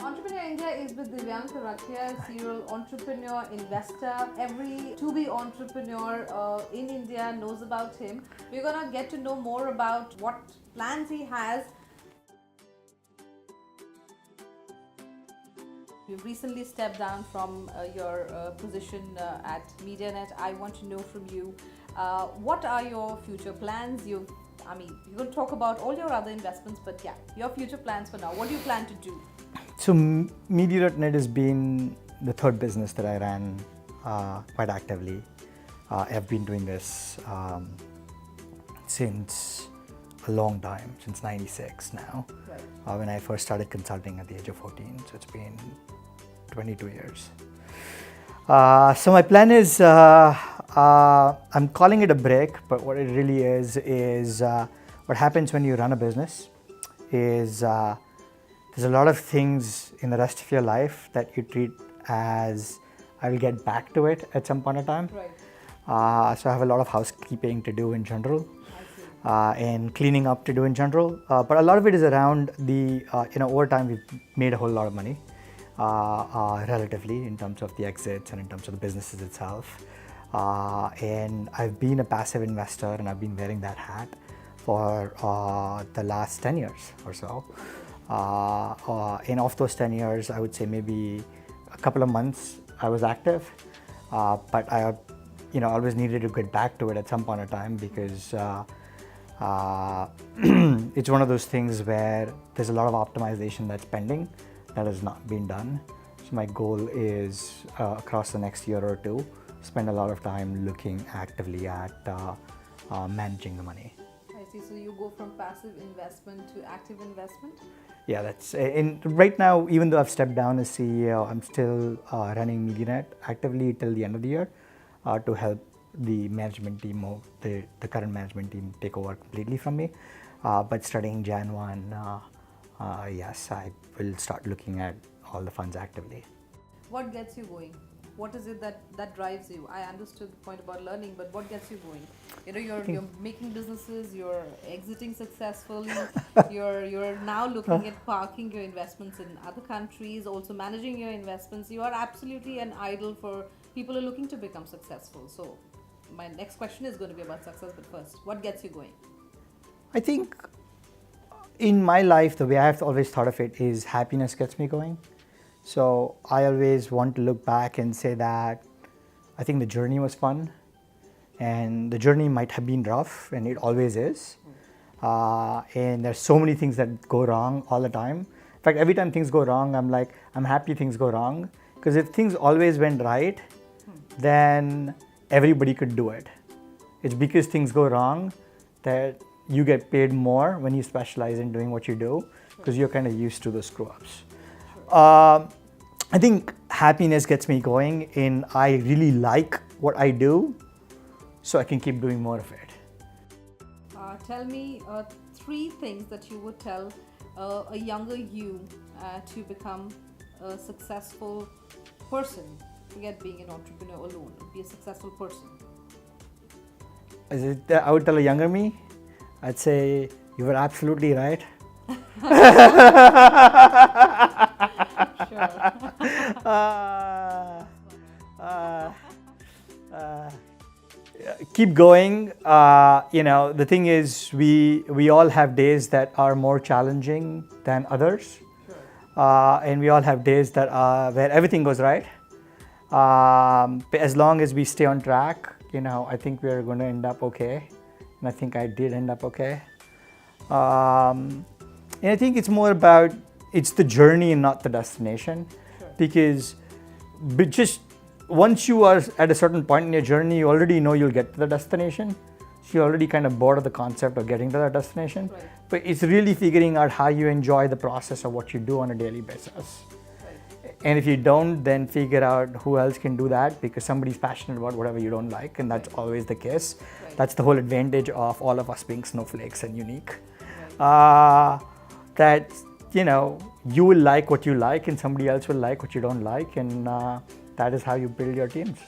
Entrepreneur India is with Divyank, Turakhia, serial entrepreneur, investor. Every to-be entrepreneur in India knows about him. We're gonna get to know more about what plans he has. You've recently stepped down from your position at MediaNet. I want to know from you, what are your future plans? You're going to talk about all your other investments, but yeah, your future plans for now. What do you plan to do? So Media.net has been the third business that I ran quite actively. I've been doing this since a long time, since '96 now. Right. When I first started consulting at the age of 14, so it's been 22 years. So my plan is, I'm calling it a break, but what it really is what happens when you run a business is there's a lot of things in the rest of your life that you treat as I will get back to it at some point in time. Right. So I have a lot of housekeeping to do in general. And cleaning up to do in general, but a lot of it is around the, over time we've made a whole lot of money, relatively in terms of the exits and in terms of the businesses itself. And I've been a passive investor and I've been wearing that hat for the last 10 years or so. And of those 10 years, I would say maybe a couple of months I was active, but I always needed to get back to it at some point in time because it's one of those things where there's a lot of optimization that's pending that has not been done. So my goal is across the next year or two, spend a lot of time looking actively at managing the money. I see. So you go from passive investment to active investment? Yeah, that's and right now, even though I've stepped down as CEO, I'm still running MediaNet actively till the end of the year to help the management team, the current management team, take over completely from me. But starting January 1, yes, I will start looking at all the funds actively. What gets you going? What is it that drives you? I understood the point about learning, but what gets you going? You're making businesses, you're exiting successfully, you're now looking at parking your investments in other countries, also managing your investments. You are absolutely an idol for people who are looking to become successful. So my next question is going to be about success, but first, what gets you going? I think in my life, the way I've always thought of it is happiness gets me going. So I always want to look back and say that I think the journey was fun and the journey might have been rough, and it always is. And there's so many things that go wrong all the time. In fact, every time things go wrong, I'm happy things go wrong, because if things always went right, then everybody could do it. It's because things go wrong that you get paid more when you specialize in doing what you do, because you're kind of used to the screw-ups. I think happiness gets me going, and I really like what I do, so I can keep doing more of it. Tell me 3 things that you would tell a younger you to become a successful person. Forget being an entrepreneur alone, be a successful person. I would tell a younger me, I'd say, you were absolutely right. Keep going. The thing is, we all have days that are more challenging than others. And we all have days that where everything goes right. But as long as we stay on track, I think we are going to end up okay. And I think I did end up okay. And I think it's more about, it's the journey and not the destination. Because just once you are at a certain point in your journey, you already know you'll get to the destination. So you're already kind of bored of the concept of getting to that destination. Right. But it's really figuring out how you enjoy the process of what you do on a daily basis. Right. And if you don't, then figure out who else can do that, because somebody's passionate about whatever you don't like, and that's always the case. Right. That's the whole advantage of all of us being snowflakes and unique. Right. That you will like what you like, and somebody else will like what you don't like, and that is how you build your teams.